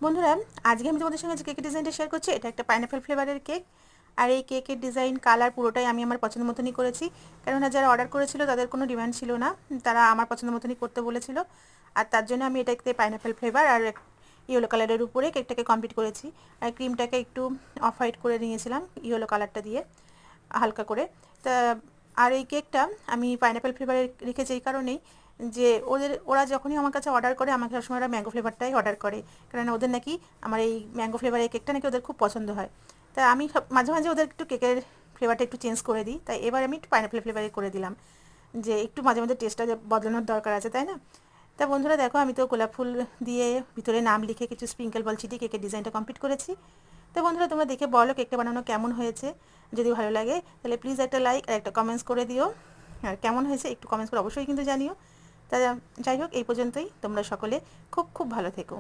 বন্ধুরা, আজকে আমি তোমাদের সঙ্গে যে কেকের ডিজাইনটা শেয়ার করছি, এটা একটা পাইনাপেল ফ্লেভারের কেক। আর এই কেকের ডিজাইন, কালার পুরোটাই আমি আমার পছন্দ মতনই করেছি। কেননা যারা অর্ডার করেছিল তাদের কোনো ডিমান্ড ছিল না, তারা আমার পছন্দ মতনই করতে বলেছিল। আর তার জন্য আমি এটাতে পাইনাপেল ফ্লেভার আর ইয়েলো কালারের উপরে কেকটাকে কমপ্লিট করেছি। আর ক্রিমটাকে একটু অফ হোয়াইট করে নিয়েছিলাম ইয়েলো কালারটা দিয়ে, হালকা করে। তা আর এই কেকটা আমি পাইনাপেল ফ্লেভারে রেখেছি এই কারণেই যে ওরা যখনই আমার কাছে অর্ডার করে, আমাকে সবসময় ওরা ম্যাঙ্গো ফ্লেভারটাই অর্ডার করে। কারণ ওদের নাকি আমার এই ম্যাঙ্গো ফ্লেভারের কেকটা নাকি ওদের খুব পছন্দ হয়। তাই আমি মাঝে মাঝে ওদের একটু কেকের ফ্লেভারটা একটু চেঞ্জ করে দিই। তাই এবার আমি একটু পাইনাপেল ফ্লেভারে করে দিলাম, যে একটু মাঝে মাঝে টেস্টটা বদলানোর দরকার আছে, তাই না? তা বন্ধুরা দেখো, আমি তো গোলাপ ফুল দিয়ে ভিতরে নাম লিখে কিছু স্প্রিঙ্কেল বল ছিটিয়ে কেকের ডিজাইনটা কমপ্লিট করেছি। তো বন্ধুরা, তোমরা দেখে বলো কেকটা বানানো কেমন হয়েছে। যদি ভালো লাগে তাহলে প্লিজ একটা লাইক আর একটা কমেন্টস করে দিও। আর কেমন হয়েছে একটু কমেন্টস করে অবশ্যই কিন্তু জানিও। তা যাই হোক, এই পর্যন্তই। তোমরা সকলে খুব খুব ভালো থেকো।